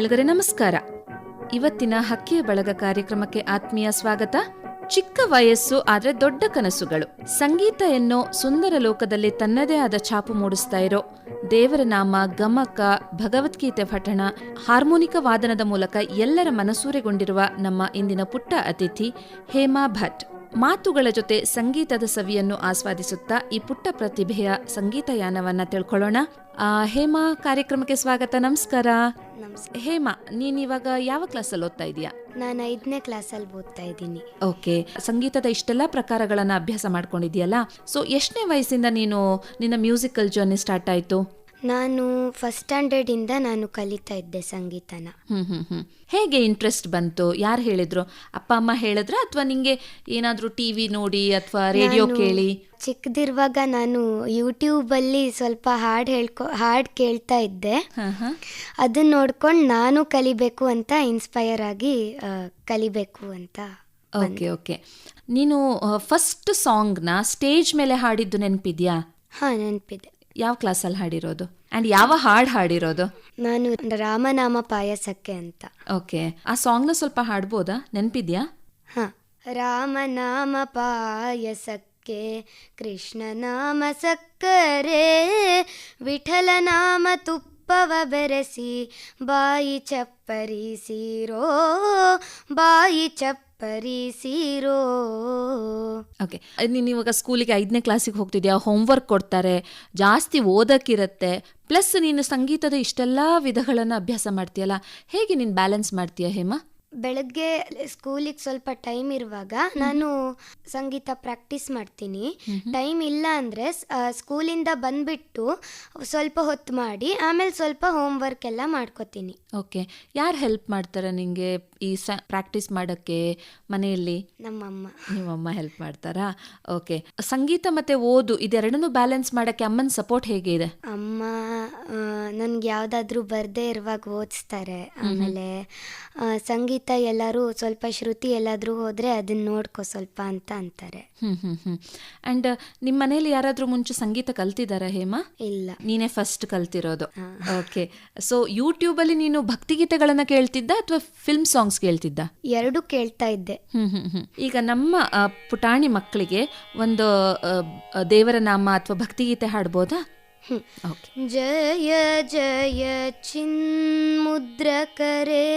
ಕೇಳಿದರೆ ನಮಸ್ಕಾರ. ಇವತ್ತಿನ ಹಕ್ಕಿಯ ಬಳಗ ಕಾರ್ಯಕ್ರಮಕ್ಕೆ ಆತ್ಮೀಯ ಸ್ವಾಗತ. ಚಿಕ್ಕ ವಯಸ್ಸು ಆದ್ರೆ ದೊಡ್ಡ ಕನಸುಗಳು. ಸಂಗೀತ ಎನ್ನೋ ಸುಂದರ ಲೋಕದಲ್ಲಿ ತನ್ನದೇ ಆದ ಛಾಪು ಮೂಡಿಸ್ತಾ ಇರೋ ದೇವರ ನಾಮ, ಗಮಕ, ಭಗವದ್ಗೀತೆ ಪಠಣ, ಹಾರ್ಮೋನಿಕ ವಾದನದ ಮೂಲಕ ಎಲ್ಲರ ಮನಸೂರೆಗೊಂಡಿರುವ ನಮ್ಮ ಇಂದಿನ ಪುಟ್ಟ ಅತಿಥಿ ಹೇಮಾ ಭಟ್. ಮಾತುಗಳ ಜೊತೆ ಸಂಗೀತದ ಸವಿಯನ್ನು ಆಸ್ವಾದಿಸುತ್ತಾ ಈ ಪುಟ್ಟ ಪ್ರತಿಭೆಯ ಸಂಗೀತ ಯಾನವನ್ನ ತಿಳ್ಕೊಳ್ಳೋಣ. ಹೇಮಾ, ಕಾರ್ಯಕ್ರಮಕ್ಕೆ ಸ್ವಾಗತ. ನಮಸ್ಕಾರ. ಹೇಮಾ, ನೀನಿವಾಗ ಯಾವ ಕ್ಲಾಸಲ್ಲಿ ಓದ್ತಾ ಇದೀಯಾ? ನಾನು 5ನೇ ಕ್ಲಾಸಲ್ಲಿ ಓದ್ತಾ ಇದ್ದೀನಿ. ಓಕೆ. ಸಂಗೀತದ ಇಷ್ಟೆಲ್ಲ ಪ್ರಕಾರಗಳನ್ನ ಅಭ್ಯಾಸ ಮಾಡ್ಕೊಂಡಿದ್ಯಲ್ಲ, ಸೊ ಎಷ್ಟನೇ ವಯಸ್ಸಿಂದ ನೀನು ನಿನ್ನ ಮ್ಯೂಸಿಕಲ್ ಜರ್ನಿ ಸ್ಟಾರ್ಟ್ ಆಯ್ತು? ನಾನು ಫಸ್ಟ್ ಸ್ಟ್ಯಾಂಡರ್ಡಿಂದ ನಾನು ಕಲಿತಾ ಇದ್ದೆ ಸಂಗೀತನ. ಹೇಗೆ ಇಂಟ್ರೆಸ್ಟ್ ಬಂತು? ಯಾರು ಹೇಳಿದ್ರು? ಅಪ್ಪ ಅಮ್ಮ ಹೇಳಿದ್ರ ಅಥವಾ ನಿಂಗೆ ಏನಾದರೂ ಟಿವಿ ನೋಡಿ ಅಥವಾ ರೇಡಿಯೋ ಕೇಳಿ? ಚಿಕ್ಕದಿರುವಾಗ ನಾನು ಯೂಟ್ಯೂಬಲ್ಲಿ ಸ್ವಲ್ಪ ಹಾಡು ಕೇಳ್ತಾ ಇದ್ದೆ. ಅದನ್ನ ನೋಡ್ಕೊಂಡು ನಾನು ಕಲಿಬೇಕು ಅಂತ ಇನ್ಸ್ಪೈರ್ ಆಗಿ ಕಲಿಬೇಕು ಅಂತ. ಓಕೆ. ನೀನು ಫಸ್ಟ್ ಸಾಂಗ್ನ ಸ್ಟೇಜ್ ಮೇಲೆ ಹಾಡಿದ್ದು ನೆನಪಿದ್ಯಾ? ಹಾಂ, ನೆನಪಿದೆ. ಯಾವ ಕ್ಲಾಸಲ್ಲಿ ಹಾಡಿರೋದು ಅಂಡ್ ಯಾವ ಹಾಡು ಹಾಡಿರೋದು? ನಾನು ರಾಮನಾಮ ಪಾಯಸಕ್ಕೆ ಅಂತ. ಓಕೆ, ಆ ಸಾಂಗ್ನ ಸ್ವಲ್ಪ ಹಾಡ್ಬೋದಾ? ನೆನಪಿದ್ಯಾ? ಹಾಂ. ರಾಮನಾಮ ಪಾಯಸಕ್ಕೆ ಕೃಷ್ಣನಾಮ ಸಕ್ಕರೆ, ವಿಠಲನಾಮ ತುಪ್ಪವ ಬೆರೆಸಿ ಬಾಯಿ ಚಪ್ಪರಿಸಿರೋ, ಬಾಯಿ ಚಪ್ಪರಿಸಿರೋ. ಓಕೆ, ನೀನು ಇವಾಗ ಸ್ಕೂಲಿಗೆ 5ನೇ ಕ್ಲಾಸಿಗೆ ಹೋಗ್ತಿದ್ಯಾ, ಹೋಮ್ವರ್ಕ್ ಕೊಡ್ತಾರೆ, ಜಾಸ್ತಿ ಓದಕ್ಕಿರತ್ತೆ, ಪ್ಲಸ್ ನೀನು ಸಂಗೀತದ ಇಷ್ಟೆಲ್ಲ ವಿಧಗಳನ್ನು ಅಭ್ಯಾಸ ಮಾಡ್ತೀಯಲ್ಲ, ಹೇಗೆ ನೀನು ಬ್ಯಾಲೆನ್ಸ್ ಮಾಡ್ತೀಯ ಹೇಮಾ? ಬೆಳಗ್ಗೆ ಸ್ಕೂಲಿಗೆ ಸ್ವಲ್ಪ ಟೈಮ್ ಇರುವಾಗ ನಾನು ಸಂಗೀತ ಪ್ರಾಕ್ಟೀಸ್ ಮಾಡ್ತೀನಿ. ಟೈಮ್ ಇಲ್ಲ ಅಂದರೆ ಸ್ಕೂಲಿಂದ ಬಂದುಬಿಟ್ಟು ಸ್ವಲ್ಪ ಹೊತ್ತು ಮಾಡಿ ಆಮೇಲೆ ಸ್ವಲ್ಪ ಹೋಮ್ವರ್ಕ್ ಎಲ್ಲ ಮಾಡ್ಕೋತೀನಿ. ಓಕೆ. ಯಾರು ಹೆಲ್ಪ್ ಮಾಡ್ತಾರೆ ನಿಮಗೆ ಈ ಪ್ರಾಕ್ಟೀಸ್ ಮಾಡೋಕ್ಕೆ ಮನೆಯಲ್ಲಿ? ನಮ್ಮಮ್ಮ. ನಿಮ್ಮಮ್ಮ ಹೆಲ್ಪ್ ಮಾಡ್ತಾರಾ? ಓಕೆ. ಸಂಗೀತ ಮತ್ತು ಓದು ಇದೆರಡನ್ನೂ ಬ್ಯಾಲೆನ್ಸ್ ಮಾಡೋಕ್ಕೆ ಅಮ್ಮನ ಸಪೋರ್ಟ್ ಹೇಗೆ ಇದೆ? ಅಮ್ಮ ನನಗೆ ಯಾವುದಾದ್ರೂ ಬರದೇ ಇರುವಾಗ ಓದಿಸ್ತಾರೆ. ಆಮೇಲೆ ಸಂಗೀತ ಎಲ್ಲರೂ ಸ್ವಲ್ಪ ಶ್ರುತಿ ಎಲ್ಲಾದರೂ ಹೋದರೆ ಅದನ್ನ ನೋಡ್ಕೊ ಸ್ವಲ್ಪ ಅಂತ ಅಂತಾರೆ. ಆ್ಯಂಡ್ ನಿಮ್ಮ ಮನೇಲಿ ಯಾರಾದರೂ ಮುಂಚೆ ಸಂಗೀತ ಕಲ್ತಿದ್ದಾರಾ ಹೇಮಾ? ಇಲ್ಲ, ನೀನೇ ಫಸ್ಟ್ ಕಲ್ತಿರೋದು. ಓಕೆ. ಸೊ ಯೂಟ್ಯೂಬಲ್ಲಿ ನೀನು ಭಕ್ತಿಗೀತೆಗಳನ್ನು ಕೇಳ್ತಿದ್ದ ಅಥವಾ ಫಿಲ್ಮ್ ಸಾಂಗ್ಸ್ ಕೇಳ್ತಿದ್ದ? ಎರಡೂ ಕೇಳ್ತಾ ಇದ್ದೆ. ಈಗ ನಮ್ಮ ಪುಟಾಣಿ ಮಕ್ಕಳಿಗೆ ಒಂದು ದೇವರ ನಾಮ ಅಥವಾ ಭಕ್ತಿಗೀತೆ ಹಾಡ್ಬೋದಾ? ಜಯ ಜಯ ಚಿನ್ಮುದ್ರಕರೇ,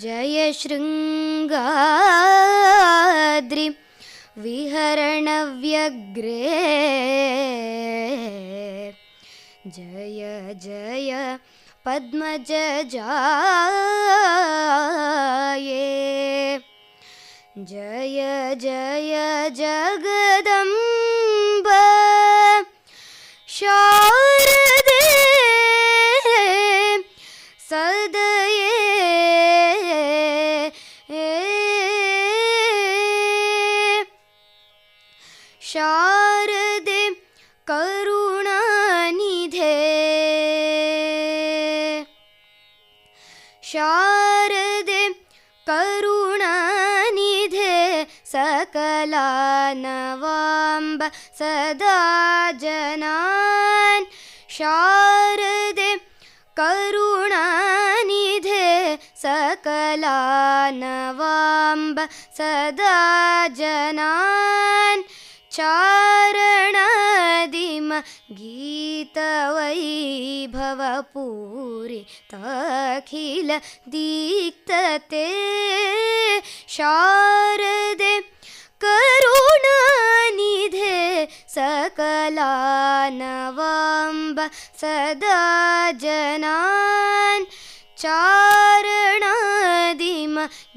ಜಯ ಶೃಂಗಾದ್ರಿ ವಿಹರಣವ್ಯಗ್ರೇ, ಜಯ ಜಯ ಪದ್ಮಜಜಾಯೇ, ಜಯ ಜಯ ಜಗದಂಬ ಶಾರದೆ ಸದಯೇ, ಶಾರದೆ ಕರುಣಾನಿಧೆ, ಶಾರದೆ ಕರುಣಾನಿಧೆ, ಸಕಲಾನವಾಂಬ ಸದಾ ಜನಾನ್, ಶಾರದೆ ಕರುಣಾನಿಧೆ, ಸಕಲಾನವಾಂಬ ಸದಾ ಜನಾನ್, ಚಾರಣಾದಿಮ ಗೀತವೈಭವ ಪೂರಿ ತಖಿಲ ದೀಕ್ತತೆ, ಶಾರದೆ ಕರುಣಾನಿಧೆ, ಸಕಲಾನವಾಂಬ ಸದಾ ಜನಾನ್, ಚಾರಣಾದಿಮ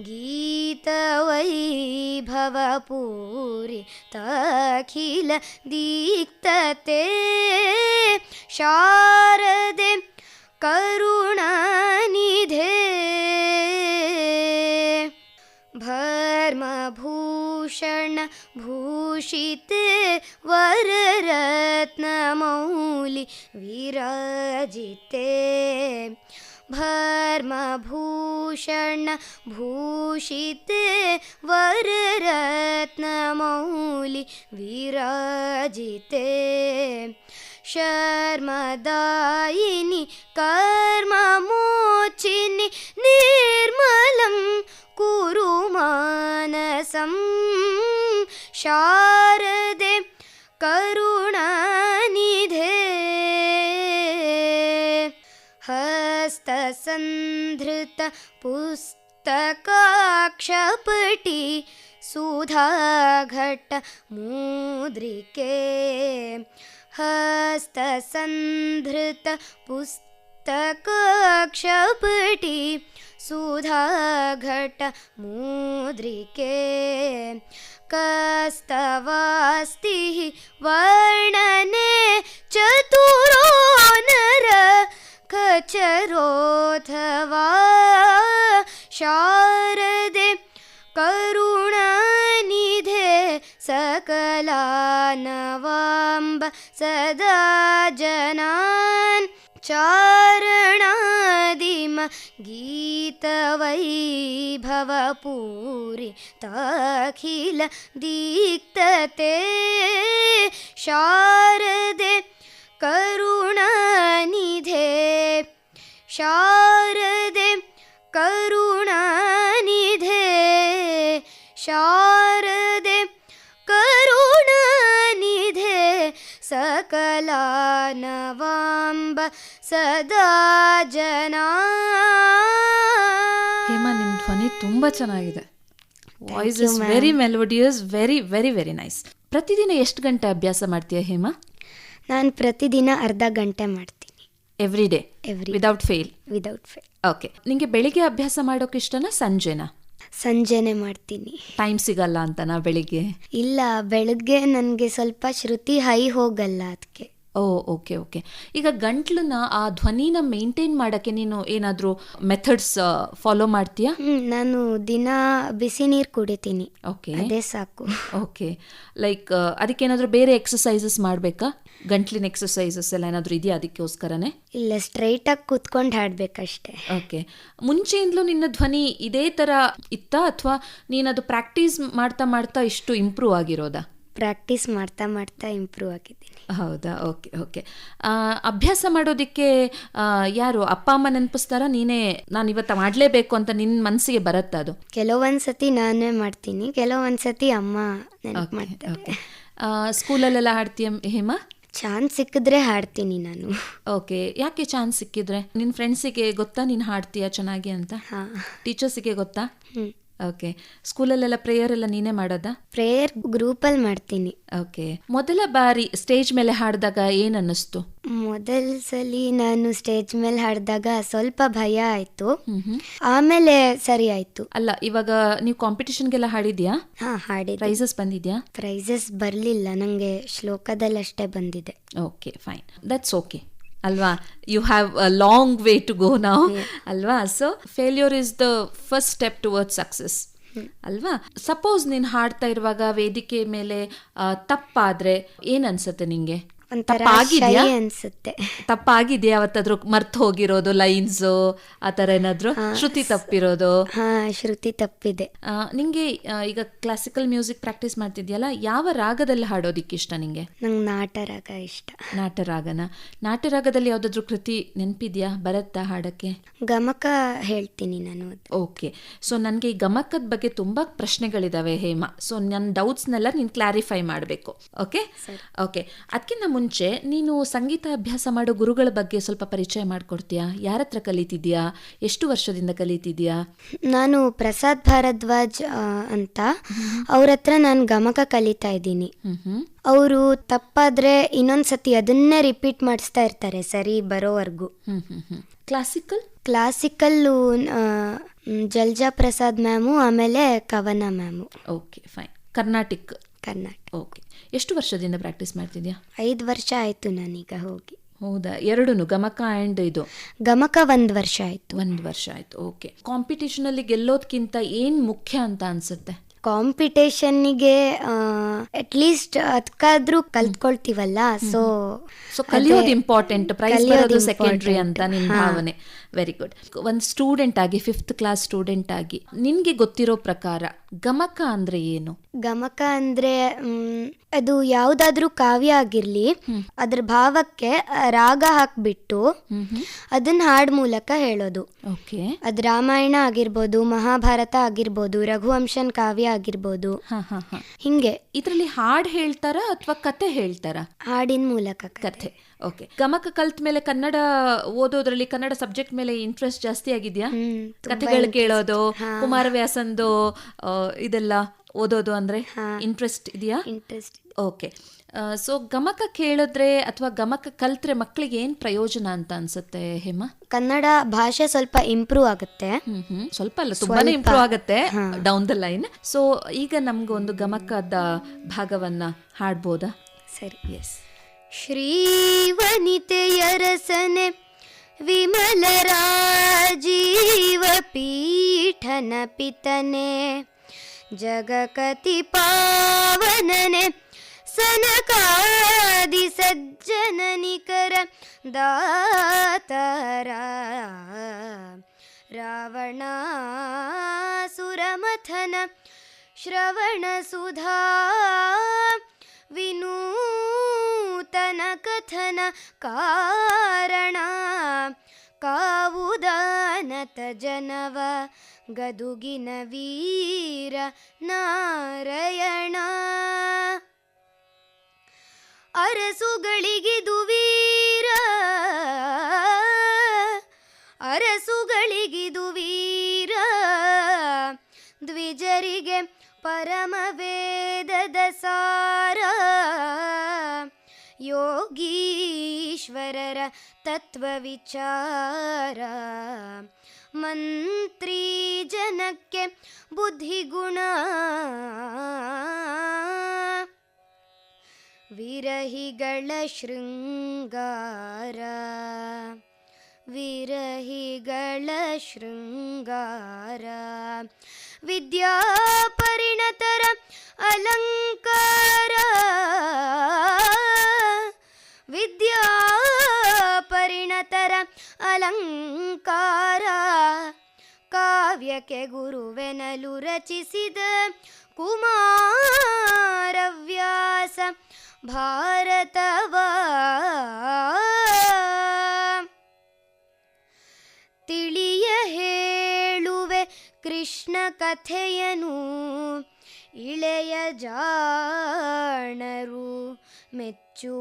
ಗೀತವೈಭವ ಪೂರಿ ತಖಿಲ ದೀಕ್ತತೆ, ಶಾರದೆ ಕರುಣಾನಿಧೆ. ಭರ್ಮಭೂಷಣ ಭೂಷಿತೆ ವರರತ್ನಮೌಲಿ ವಿರಾಜಿತೆ, ಭರ್ಮಭೂಷಣ ಭೂಷಿತೆ ವರರತ್ನಮೌಲಿ ವಿರಾಜಿತೆ, ಶರ್ಮದಾಯಿನಿ ಕರ್ಮಮೋ ವಾಚಿನಿ ನಿರ್ಮಲಂ ಕುರು ಮಾನಸಂ ಶಾರದೆ ಕರುಣಾನಿಧೇ ಹಸ್ತಸಂಧೃತ ಪುಸ್ತಕಾಕ್ಷಪಟಿ ಸುಧಾಘಟ ಮುದ್ರಿಕೆ ಹಸ್ತಸಂಧೃತ ಪುಸ್ತಕಾಕ್ಷಪಟಿ ಸುಧಾಘಟ ಮುದ್ರಿಕೆ ಕಸ್ತವಾಸ್ತಿ ವರ್ಣನೆ ಚತುರೋ ನರ ಖಚರೋಥವಾ ಶಾರದೆ ಕರುಣಾನಿಧೆ ಸಕಲಾನವಾಂಬ ಸದಾ ಜನಾನ್ ಚಾರಣಾದಿಮ ಗೀತವೈಭವ ಪೂರಿ ತಖಿಲ ದೀಕ್ತತೆ ಶಾರದೆ ಕರುಣಾನಿಧೆ ಶಾರದೆ ಕರುಣಾನಿಧೆ ಶಾರದೆ ಕರುಣಾನಿಧೆ ಸಕಲಾನವಾಂಬ ಸದಾ ಜನಾ. ಹೇಮಾ, ನಿಮ್ ಧ್ವನಿ ತುಂಬಾ ಚೆನ್ನಾಗಿದೆ. Voice is very melodious, very very very nice. ಪ್ರತಿದಿನ ಎಷ್ಟು ಗಂಟೆ ಅಭ್ಯಾಸ ಮಾಡ್ತೀಯ ಹೇಮಾ? ನಾನು ಪ್ರತಿದಿನ ಅರ್ಧ ಗಂಟೆ ಮಾಡ್ತೀನಿ. Every day without fail? Without fail. Okay. ನಿಂಗೆ ಬೆಳಿಗ್ಗೆ ಅಭ್ಯಾಸ ಮಾಡೋಕೆ ಇಷ್ಟನಾ ಸಂಜೆನಾ? ಸಂಜೆನೆ ಮಾಡ್ತೀನಿ. ಟೈಮ್ ಸಿಗಲ್ಲ ಅಂತನಾ ಬೆಳಿಗ್ಗೆ? ಇಲ್ಲ, ಬೆಳಗ್ಗೆ ನನಗೆ ಸ್ವಲ್ಪ ಶ್ರುತಿ ಹೈ ಹೋಗಲ್ಲ, ಅದಕ್ಕೆ. ಓ, ಓಕೆ ಓಕೆ. ಈಗ ಗಂಟ್ಲನ್ನ ಆ ಧ್ವನಿನ ಮೇಂಟೈನ್ ಮಾಡೋಕ್ಕೆ ನೀನು ಏನಾದರೂ ಮೆಥಡ್ಸ್ ಫಾಲೋ ಮಾಡ್ತೀಯಾ? ನಾನು ದಿನ ಬಿಸಿ ನೀರು ಕುಡಿತೀನಿ. ಓಕೆ, ಅದೇ ಸಾಕು. ಓಕೆ. ಲೈಕ್ ಅದಕ್ಕೇನಾದರೂ ಬೇರೆ ಎಕ್ಸಸೈಸಸ್ ಮಾಡಬೇಕಾ? ಗಂಟ್ಲಿನ ಎಕ್ಸಸೈಸಸ್ ಎಲ್ಲ ಏನಾದರೂ ಇದೆಯಾ ಅದಕ್ಕೋಸ್ಕರನೇ? ಇಲ್ಲ, ಸ್ಟ್ರೈಟಾಗಿ ಕೂತ್ಕೊಂಡು ಹಾಡಬೇಕಷ್ಟೆ. ಓಕೆ. ಮುಂಚೆಯಿಂದಲೂ ನಿನ್ನ ಧ್ವನಿ ಇದೇ ಥರ ಇತ್ತಾ, ಅಥವಾ ನೀನದು ಪ್ರಾಕ್ಟೀಸ್ ಮಾಡ್ತಾ ಮಾಡ್ತಾ ಇಷ್ಟು ಇಂಪ್ರೂವ್ ಆಗಿರೋದಾ? ಪ್ರಾಕ್ಟೀಸ್ ಮಾಡ್ತಾ ಮಾಡ್ತಾ ಇಂಪ್ರೂವ್ ಆಗಿದ್ದೀನಿ. ಹೌದಾ? Okay okay. ಅಭ್ಯಾಸ ಮಾಡೋದಕ್ಕೆ ಯಾರು ಅಪ್ಪ ಅಮ್ಮ ನೆನಪಿಸ್ತಾರ? ನೀನೇ ನಾನು ಇವತ್ತು ಮಾಡಲೇಬೇಕು ಅಂತ ನಿನ್ನ ಮನಸ್ಸಿಗೆ ಬರುತ್ತಾ ಅದು? ಕೆಲವೊಂದ್ಸತಿ ನಾನೇ ಮಾಡ್ತೀನಿ, ಕೆಲವೊಂದ್ಸತಿ ಅಮ್ಮ ನೆನಪು ಮಾಡ್ತಾರೆ. ಸ್ಕೂಲಲ್ಲೆಲ್ಲ ಹಾಡ್ತೀಯ ಹೇಮಾ? ಚಾನ್ಸ್ ಸಿಕ್ಕಿದ್ರೆ ಹಾಡ್ತೀನಿ ನಾನು. ಓಕೆ. ಯಾಕೆ ಚಾನ್ಸ್ ಸಿಕ್ಕಿದ್ರೆ? ನಿನ್ನ ಫ್ರೆಂಡ್ಸಿಗೆ ಗೊತ್ತಾ ನೀನು ಹಾಡ್ತೀಯ ಚೆನ್ನಾಗಿ ಅಂತ? ಹಾಂ. ಟೀಚರ್ಸಿಗೆ ಗೊತ್ತಾ? ಓಕೆ. ಸ್ಕೂಲಲ್ಲೆಲ್ಲ ಪ್ರೇಯರ್ ಎಲ್ಲ ನೀನೇ ಮಾಡೋದಾ? ಪ್ರೇಯರ್ ಗ್ರೂಪಲ್ಲಿ ಮಾಡ್ತೀನಿ. ಓಕೆ. ಮೊದಲ ಬಾರಿ ಸ್ಟೇಜ್ ಮೇಲೆ ಹಾಡಿದಾಗ ಏನು ಅನ್ನಿಸ್ತು? ಮೊದಲ ಸಲ ನಾನು ಸ್ಟೇಜ್ ಮೇಲೆ ಹಾಡಿದಾಗ ಸ್ವಲ್ಪ ಭಯ ಆಯಿತು, ಆಮೇಲೆ ಸರಿ ಆಯಿತು. ಅಲ್ಲ, ಇವಾಗ ನೀವು ಕಾಂಪಿಟಿಷನ್ಗೆಲ್ಲ ಹಾಡಿದ್ಯಾ? ಹಾಂ, ಹಾಡಿದ್ದೆ. ಪ್ರೈಸಸ್ ಬಂದಿದ್ಯಾ? ಪ್ರೈಸಸ್ ಬರಲಿಲ್ಲ, ನನಗೆ ಶ್ಲೋಕದಲ್ಲಷ್ಟೇ ಬಂದಿದೆ. ಓಕೆ, ಫೈನ್, ದಟ್ಸ್ ಓಕೆ ಅಲ್ವಾ? You have a long way to go now ಅಲ್ವಾ? So failure is the first step towards success ಅಲ್ವಾ? ಸಪೋಸ್ ನೀನು ಹಾಡ್ತಾ ಇರುವಾಗ ವೇದಿಕೆ ಮೇಲೆ ತಪ್ಪಾದ್ರೆ ಏನ್ ಅನ್ಸುತ್ತೆ ನಿಂಗೆ? ಅನ್ಸುತ್ತೆ. ತಪ್ಪಾಗಿದೆಯಾ ಅವತ್ತಾದ್ರೂ? ಮರ್ತು ಹೋಗಿರೋದು ಲೈನ್ಸು ಆ ಥರ ಏನಾದ್ರು? ಶ್ರುತಿ ತಪ್ಪಿರೋದು? ಶ್ರುತಿ ತಪ್ಪಿದೆ. ನಿಂಗೆ ಈಗ ಕ್ಲಾಸಿಕಲ್ ಮ್ಯೂಸಿಕ್ ಪ್ರಾಕ್ಟೀಸ್ ಮಾಡ್ತಿದ್ಯಲ್ಲ, ಯಾವ ರಾಗದಲ್ಲಿ ಹಾಡೋದಿಕ್ಕೆ ಇಷ್ಟ ನಿಂಗೆ? ನಂಗೆ ನಾಟರಾಗ ಇಷ್ಟ. ನಾಟರಾಗನ? ನಾಟರಾಗದಲ್ಲಿ ಯಾವ್ದಾದ್ರು ಕೃತಿ ನೆನಪಿದ್ಯಾ? ಬರತ್ತಾ ಹಾಡಕ್ಕೆ? ಗಮಕ ಹೇಳ್ತೀನಿ ನಾನು. ಓಕೆ. ಸೊ ನನಗೆ ಈ ಗಮಕದ ಬಗ್ಗೆ ತುಂಬಾ ಪ್ರಶ್ನೆಗಳಿದಾವೆ ಹೇಮಾ. ಸೊ ನನ್ನ ಡೌಟ್ಸ್ನೆಲ್ಲ ನೀನು ಕ್ಲಾರಿಫೈ ಮಾಡಬೇಕು. Okay okay. ಅದಕ್ಕಿಂತ ಮುಂಚೆ ನೀನು ಸಂಗೀತ ಅಭ್ಯಾಸ ಮಾಡೋ ಗುರುಗಳ ಬಗ್ಗೆ ಸ್ವಲ್ಪ ಪರಿಚಯ ಮಾಡಿಕೊಡ್ತೀಯಾ? ಯಾರ ಹತ್ರ ಕಲಿತಿದ್ಯಾ? ಎಷ್ಟು ವರ್ಷದಿಂದ ಕಲಿತಿದ್ಯಾ? ನಾನು ಪ್ರಸಾದ್ ಭಾರದ್ವಾಜ್ ಅಂತ ಅವ್ರ ಹತ್ರ ನಾನು ಗಮಕ ಕಲಿತಾ ಇದ್ದೀನಿ. ಅವರು ತಪ್ಪಾದ್ರೆ ಇನ್ನೊಂದ್ಸತಿ ಅದನ್ನೇ ರಿಪೀಟ್ ಮಾಡಿಸ್ತಾ ಇರ್ತಾರೆ ಸರಿ ಬರೋವರೆಗೂ. ಕ್ಲಾಸಿಕಲ್ಲು ಜಲ್ಜಾ ಪ್ರಸಾದ್ ಮ್ಯಾಮು, ಆಮೇಲೆ ಕವನ ma'am. Okay, fine. Karnataka. Okay. ಎಷ್ಟು ವರ್ಷದಿಂದ ಪ್ರಾಕ್ಟೀಸ್ ಮಾಡ್ತಿದ್ಯಾ? 5 ವರ್ಷ ಆಯ್ತು ನಾನೀಗ ಹೋಗಿ. ಹೌದಾ? ಎರಡೂನು ಗಮಕ ಆ್ಯಂಡ್ ಇದು? ಗಮಕ 1 ವರ್ಷ ಆಯ್ತು. 1 ವರ್ಷ ಆಯ್ತು. ಓಕೆ. ಕಾಂಪಿಟೇಷನಲ್ಲಿ ಗೆಲ್ಲೋದ್ಕಿಂತ ಏನು ಮುಖ್ಯ ಅಂತ ಅನ್ಸುತ್ತೆ? ಕಾಂಪಿಟೇಷನ್ನಿಗೆ ಅಟ್ಲೀಸ್ಟ್ ಅದಕ್ಕಾದ್ರೂ ಕಲ್ತ್ಕೊಳ್ತೀವಲ್ಲ, ಸೊ ಕಲಿಯೋದು ಇಂಪಾರ್ಟೆಂಟ್, ಪ್ರೈಸ್ ಬರೋದು ಸೆಕೆಂಡ್ರಿ ಅಂತ ನಿನ್ನ ಭಾವನೆ ವೆರಿ ಗುಡ್. ಒಂದು ಸ್ಟೂಡೆಂಟ್ ಆಗಿ, 5th ಕ್ಲಾಸ್ ಸ್ಟೂಡೆಂಟ್ ಆಗಿ ನಿನ್ಗೆ ಗೊತ್ತಿರೋ ಪ್ರಕಾರ ಗಮಕ ಅಂದ್ರೆ ಏನು? ಗಮಕ ಅಂದ್ರೆ ಅದು ಯಾವ್ದಾದ್ರೂ ಕಾವ್ಯ ಆಗಿರ್ಲಿ, ಅದ್ರ ಭಾವಕ್ಕೆ ರಾಗ ಹಾಕ್ಬಿಟ್ಟು ಅದನ್ನ ಹಾಡ್ ಮೂಲಕ ಹೇಳೋದು. ಓಕೆ. ಅದು ರಾಮಾಯಣ ಆಗಿರ್ಬೋದು, ಮಹಾಭಾರತ ಆಗಿರ್ಬೋದು, ರಘುವಂಶನ್ ಕಾವ್ಯ ಆಗಿರ್ಬೋದು, ಹಿಂಗೆ. ಇದರಲ್ಲಿ ಹಾಡ್ ಹೇಳ್ತಾರ ಅಥವಾ ಕತೆ ಹೇಳ್ತಾರ? ಹಾಡಿನ ಮೂಲಕ ಕಥೆ. ಓಕೆ. ಗಮಕ ಕಲ್ತ ಮೇಲೆ ಕನ್ನಡ ಓದೋದ್ರಲ್ಲಿ, ಕನ್ನಡ ಸಬ್ಜೆಕ್ಟ್ ಮೇಲೆ ಇಂಟ್ರೆಸ್ಟ್ ಜಾಸ್ತಿ ಆಗಿದ್ಯಾ? ಕಥೆಗಳು ಕೇಳೋದು, ಕುಮಾರವ್ಯಾಸಂದು ಇದೆಲ್ಲ ಓದೋದು ಅಂದ್ರೆ ಇಂಟ್ರೆಸ್ಟ್ ಇದೆಯಾ? ಇಂಟ್ರೆಸ್ಟ್. ಓಕೆ. ಸೊ ಗಮಕ ಕೇಳಿದ್ರೆ ಅಥವಾ ಗಮಕ ಕಲ್ತ್ರೆ ಮಕ್ಕಳಿಗೆ ಏನ್ ಪ್ರಯೋಜನ ಅಂತ ಅನ್ಸುತ್ತೆ ಹೇಮಾ? ಕನ್ನಡ ಭಾಷೆ ಸ್ವಲ್ಪ ಇಂಪ್ರೂವ್ ಆಗುತ್ತೆ. ಸ್ವಲ್ಪ ಅಲ್ಲ, ತುಂಬಾನೇ ಇಂಪ್ರೂವ್ ಆಗುತ್ತೆ ಡೌನ್ ದ ಲೈನ್. ಸೊ ಈಗ ನಮ್ಗೊಂದು ಗಮಕದ ಭಾಗವನ್ನ ಹಾಡ್ಬೋದಾ? ಸರಿ. ಎಸ್. ಶ್ರೀವನಿತೆಯರಸನೆ ವಿಮಲ ರಾಜೀವ ಪೀಠನ ಪಿತನೆ ಜಗಕತಿ ಪಾವನನೆ ಸನಕಾದಿ ಸಜ್ಜನ ನಿಕರ ದಾತರ ರಾವಣಾಸುರಮಥನ ಶ್ರವಣ ಸುಧಾ ವಿನೂತನ ಕಥನ ಕಾರಣ ಕಾವುದಾನತ ಜನವ ಗದುಗಿನ ವೀರ ನಾರಾಯಣ ಅರಸುಗಳಿಗಿದು ವೀರ ಅರಸುಗಳಿಗಿದು ವೀರ ದ್ವಿಜರಿಗೆ ಪರಮ ವೇದದ ಸಾರ ಯೋಗೀಶ್ವರರ ತತ್ವ ವಿಚಾರ ಮಂತ್ರಿ ಜನಕ್ಕೆ ಬುದ್ಧಿಗುಣ ವಿರಹಿಗಳ ಶೃಂಗಾರ ವಿರಹಿಗಳ ಶೃಂಗಾರ ವಿದ್ಯಾ ಪರಿಣತರ ಅಲಂಕಾರ ವಿದ್ಯಾ ಪರಿಣತರ ಅಲಂಕಾರ ಕಾವ್ಯಕ್ಕೆ ಗುರುವೆನಲು ರಚಿಸಿದ ಕುಮಾರವ್ಯಾಸ ಭಾರತವ ತಿಳಿಯ ಹೇಳುವೆ ಕೃಷ್ಣ ಕಥೆಯನು ಇಳೆಯ ಜಾಣರು ಮೆಚ್ಚುವಂತಿರೆ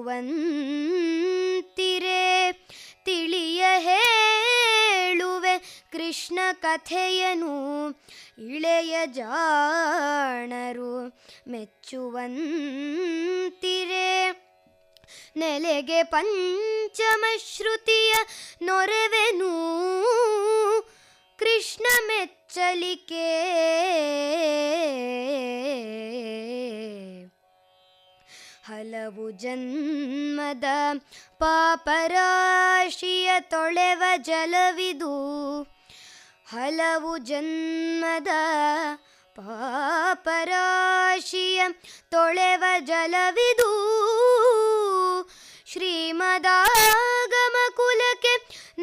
ತಿಳಿಯ ಹೇಳುವೆ ಕೃಷ್ಣ ಕಥೆಯನು ಇಳೆಯ ಜಾಣರು ಮೆಚ್ಚುವಂತಿರೆ ನೆಲೆಗೆ ಪಂಚಮ ಶ್ರುತಿಯ ನೊರೆವೆನು ಕೃಷ್ಣ ಮೆಚ್ಚಲಿಕೆ ಹಲವು ಜನ್ಮದ ಪಾಪರಾಶಿಯ ತೊಳೆವ ಜಲವಿದು ಹಲವು ಜನ್ಮದ ಪಾಪರಾಶಿಯ ತೊಳೆವ ಜಲವಿದು ಶ್ರೀಮದಾಗಮ ಕುಲಕ್ಕೆ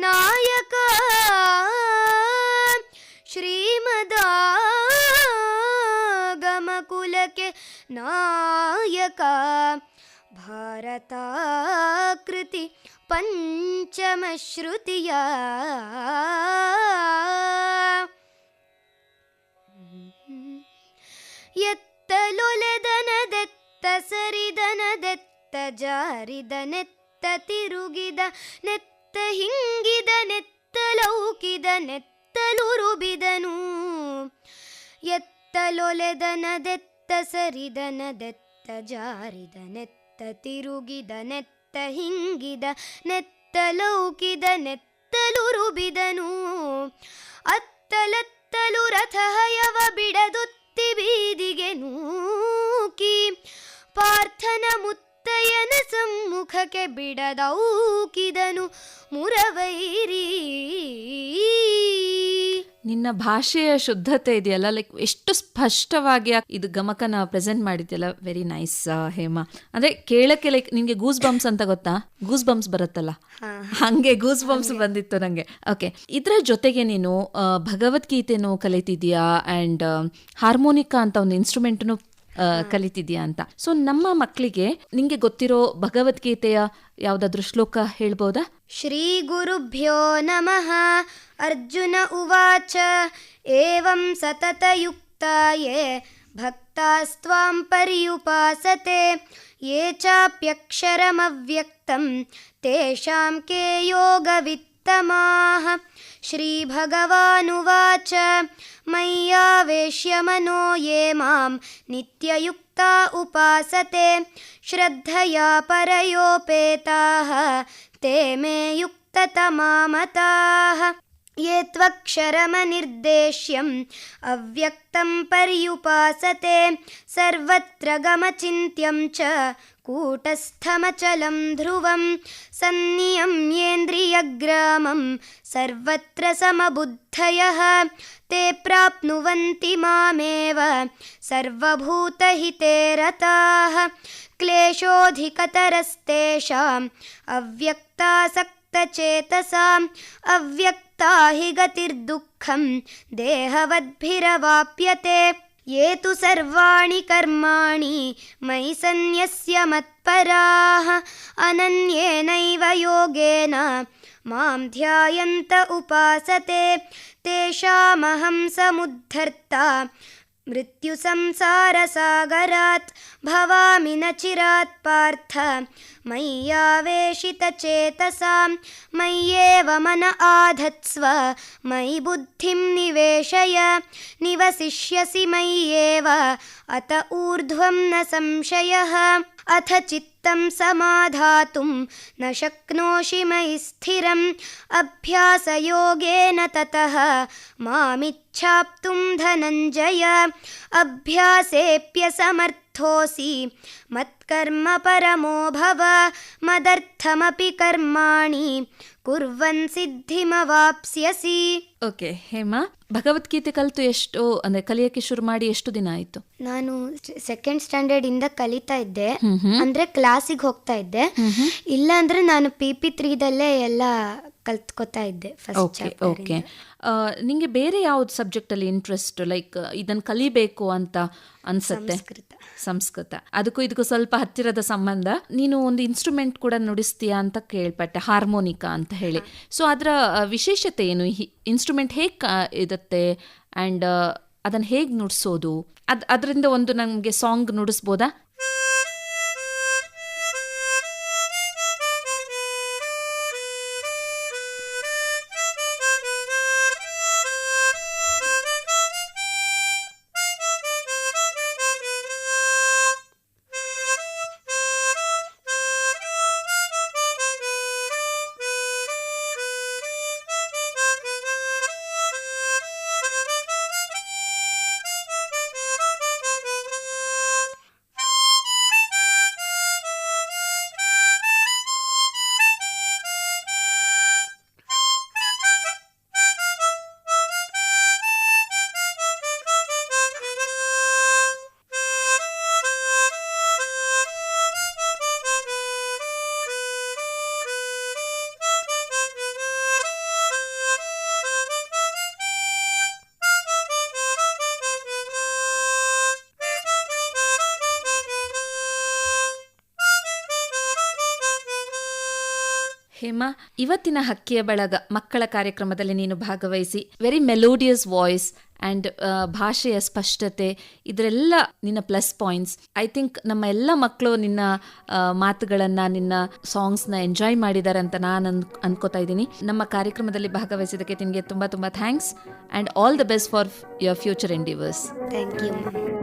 ನಾಯಕ ಶ್ರೀಮದಾಗಮ ಕುಲಕ್ಕೆ ನಾಯಕ ಭಾರತಾಕೃತಿ ಪಂಚಮ ಶ್ರುತಿಯ ಎತ್ತಲೊಲೆದನದೆತ್ತ ಸರಿದನದೆತ್ತ ಜಾರಿದನೆತ್ತ ತಿರುಗಿದ ನೆತ್ತ ಹಿಂಗಿದ ನೆತ್ತಲೌಕಿದ ನೆತ್ತಲುರುಬಿದನು ಎತ್ತಲೊಲೆದನದೆತ್ತ ಸರಿದನದೆತ್ತ ಜಾರಿದ ನೆತ್ತ ತಿರುಗಿದ ನೆತ್ತ ಹಿಂಗಿದ ನೆತ್ತಲೌಕಿದ ನೆತ್ತಲುರುಬಿದನು ಅತ್ತಲತ್ತಲು ರಥಹಯವ ಬಿಡದುತ್ತಿ ಬೀದಿಗೆ ನೂಕಿ ಪಾರ್ಥನ ಮುತ್ತಯ್ಯನ ಸಮ್ಮುಖಕ್ಕೆ ಬಿಡದೌಕಿದನು ಮುರವೈರಿ. ನಿನ್ನ ಭಾಷೆಯ ಶುದ್ಧತೆ ಇದೆಯಲ್ಲ, ಲೈಕ್ ಎಷ್ಟು ಸ್ಪಷ್ಟವಾಗಿ ಇದು ಗಮಕನ ಪ್ರೆಸೆಂಟ್ ಮಾಡಿದ್ಯಲ್ಲ, ವೆರಿ ನೈಸ್ ಹೇಮಾ. ಅಂದ್ರೆ ಕೇಳಕ್ಕೆ ಲೈಕ್ ನಿನ್ಗೆ ಗೂಸ್ ಬಂಪ್ಸ್ ಅಂತ ಗೊತ್ತಾ, ಗೂಸ್ ಬಂಪ್ಸ್ ಬರುತ್ತಲ್ಲ, ಹಂಗೆ ಗೂಸ್ ಬಂಪ್ಸ್ ಬಂದಿತ್ತು ನಂಗೆ. ಓಕೆ, ಇದ್ರ ಜೊತೆಗೆ ನೀನು ಭಗವದ್ಗೀತೆನೂ ಕಲಿತಿದ್ಯಾ ಅಂಡ್ ಹಾರ್ಮೋನಿಕಾ ಅಂತ ಒಂದು ಇನ್ಸ್ಟ್ರೂಮೆಂಟ್ನು ಕಲಿತಿದ್ಯಾ ಅಂತ. ಸೊ ನಮ್ಮ ಮಕ್ಕಳಿಗೆ ನಿಂಗೆ ಗೊತ್ತಿರೋ ಭಗವದ್ಗೀತೆಯ ಯಾವ್ದಾದ್ರು ಶ್ಲೋಕ ಹೇಳ್ಬೋದಾ? ಶ್ರೀ ಗುರುಭ್ಯೋ ನಮಃ. ಅರ್ಜುನ ಉವಾಚ ಏವಂ ಸತತಯುಕ್ತಾಯೇ ಭಕ್ತಾಸ್ತ್ವಾಂ ಪರ್ಯುಪಾಸತೆ ಯೇ ಚಾಪ್ಯಕ್ಷರಮವ್ಯಕ್ತಂ ತೇಷಾಂ ಕೇ ಯೋಗವಿತ್ತಮಾಃ. ಶ್ರೀಭಗವಾನುವಾಚ ಮಯ್ಯಾವೇಶ್ಯ ಮನೋ ಯೇ ಮಾಂ ನಿತ್ಯಯುಕ್ತಾ ಉಪಾಸತೆ ಶ್ರದ್ಧಯಾ ಪರಯೋಪೇತಾಃ ತೇ ಮೇ ಯುಕ್ತತಮಾ ಮತಾಃ. ಯೇ ತ್ವಕ್ಷರಮನಿರ್ದೇಶ್ಯಂ ಅವ್ಯಕ್ತಂ ಪರ್ಯುಪಾಸತೆ ಸರ್ವತ್ರ ಗಮಚಿಂತ್ಯಂ ಚ ಕೂಟಸ್ಥಮಚಲಂ ಧ್ರುವಂ ಸನ್ನಿಯಮ್ಯೇಂದ್ರಿಯಗ್ರಾಮಂ ಸರ್ವತ್ರ ಸಮಬುದ್ಧಯಃ ತೇ ಪ್ರಾಪ್ನುವಂತಿ ಮಾಮೇವ ಸರ್ವಭೂತಹಿತೇ ರತಾಃ. ಕ್ಲೇಶೋಧಿಕತರಸ್ತೇಷಾಂ ಅವ್ಯಕ್ತಾಸಕ್ತಚೇತಸಾಂ ಅವ್ಯಕ್ತಾ ಹಿ ಗತಿರ್ದುಃಖಂ ದೇಹವದ್ಭಿರವಾಪ್ಯತೆ. ಯೇ ತು ಸರ್ವಾಣಿ ಕರ್ಮಾಣಿ ಮಯಿ ಸನ್ಯಸ್ಯ ಮತ್ಪರಾಃ ಅನನ್ಯೇನೈವ ಯೋಗೇನ ಮಾಂ ಧ್ಯಾಯಂತ ಉಪಾಸತೆ ತೇಷಾಮಹಂ ಸಮುದ್ಧರ್ತಾ ಮೃತ್ಯು ಸಂಸಾರ ಸಾಗರಾತ್ ಭವಾಮಿ ನ ಚಿರಾತ್ ಪಾರ್ಥ ಮಯ್ಯಾವೇಶಿತ ಚೇತಸಾಂ ಮಯ್ಯೇವ ಮನ ಆಧತ್ಸ್ವ ಮಯಿ ಬುದ್ಧಿಂ ನಿವೇಶಯ ನಿವಸಿಷ್ಯಸಿ ಮಯ್ಯೇವ ಅತ ಊರ್ಧ್ವಂ ನ ಸಂಶಯಃ. ಅಥ ಚಿತ್ತಂ ಸಮಾಧಾತುಂ ನ ಶಕ್ನೋಷಿ ಮಯಿ ಸ್ಥಿರಂ ಅಭ್ಯಾಸಯೋಗೇನ ತತಃ ಮಾಮಿಚ್ಛಾಪ್ತುಂ ಧನಂಜಯ. ಅಭ್ಯಾಸೇಪ್ಯಸಮರ್ಥೋಸಿ ಮತ್ಕರ್ಮ ಪರಮೋ ಭವ ಮದರ್ಥಮಪಿ ಕರ್ಮಾಣಿ ಕುರ್ವನ್ ಸಿದ್ಧಿಮವಾಪ್ಸ್ಯಸಿ. ಓಕೆ ಹೇಮಾ, ಭಗವದ್ಗೀತೆ ಕಲಿತು ಎಷ್ಟು ಅಂದ್ರೆ ಕಲಿಯಕ್ಕೆ ಶುರು ಮಾಡಿ ಎಷ್ಟು ದಿನ ಆಯ್ತು? ನಾನು ಸೆಕೆಂಡ್ ಸ್ಟ್ಯಾಂಡರ್ಡ್ ಇಂದ ಕಲಿತಾ ಇದ್ದೆ, ಅಂದ್ರೆ ಕ್ಲಾಸಿಗೆ ಹೋಗ್ತಾ ಇದ್ದೆ. ಇಲ್ಲ ಅಂದ್ರೆ ನಾನು PP3 ಎಲ್ಲ ಕಲ್ತ್ಕೋತಾ ಇದ್ದೆ. ಓಕೆ, ನಿಂಗೆ ಬೇರೆ ಯಾವ್ದು ಸಬ್ಜೆಕ್ಟ್ ಅಲ್ಲಿ ಇಂಟ್ರೆಸ್ಟ್, ಲೈಕ್ ಇದನ್ನ ಕಲಿಬೇಕು ಅಂತ ಅನ್ಸುತ್ತೆ? ಸಂಸ್ಕೃತ. ಅದಕ್ಕೂ ಇದಕ್ಕೂ ಸ್ವಲ್ಪ ಹತ್ತಿರದ ಸಂಬಂಧ. ನೀನು ಒಂದು ಇನ್ಸ್ಟ್ರೂಮೆಂಟ್ ಕೂಡ ನುಡಿಸ್ತೀಯಾ ಅಂತ ಕೇಳ್ಪಟ್ಟೆ, ಹಾರ್ಮೋನಿಕಾ ಅಂತ ಹೇಳಿ. ಸೊ ಅದರ ವಿಶೇಷತೆ ಏನು? ಇನ್ಸ್ಟ್ರೂಮೆಂಟ್ ಹೇಗೆ ಇರುತ್ತೆ ಆ್ಯಂಡ್ ಅದನ್ನು ಹೇಗೆ ನುಡಿಸೋದು? ಅದರಿಂದ ಒಂದು ನಮಗೆ ಸಾಂಗ್ ನುಡಿಸ್ಬೋದಾ? ಹೇಮಾ, ಇವತ್ತಿನ ಹಕ್ಕಿಯ ಬಳಗ ಮಕ್ಕಳ ಕಾರ್ಯಕ್ರಮದಲ್ಲಿ ನೀನು ಭಾಗವಹಿಸಿ ವೆರಿ ಮೆಲೋಡಿಯಸ್ ವಾಯ್ಸ್ ಆ್ಯಂಡ್ ಭಾಷೆಯ ಸ್ಪಷ್ಟತೆ, ಇದರೆಲ್ಲ ನಿನ್ನ ಪ್ಲಸ್ ಪಾಯಿಂಟ್ಸ್. ಐ ಥಿಂಕ್ ನಮ್ಮ ಎಲ್ಲ ಮಕ್ಕಳು ನಿನ್ನ ಮಾತುಗಳನ್ನು, ನಿನ್ನ ಸಾಂಗ್ಸ್ನ ಎಂಜಾಯ್ ಮಾಡಿದ್ದಾರೆ ಅಂತ ನಾನು ಅನ್ಕೋತಾ ಇದ್ದೀನಿ. ನಮ್ಮ ಕಾರ್ಯಕ್ರಮದಲ್ಲಿ ಭಾಗವಹಿಸಿದ್ದಕ್ಕೆ ನಿನಗೆ ತುಂಬ ತುಂಬ thanks and all the best for your future endeavours. Thank you.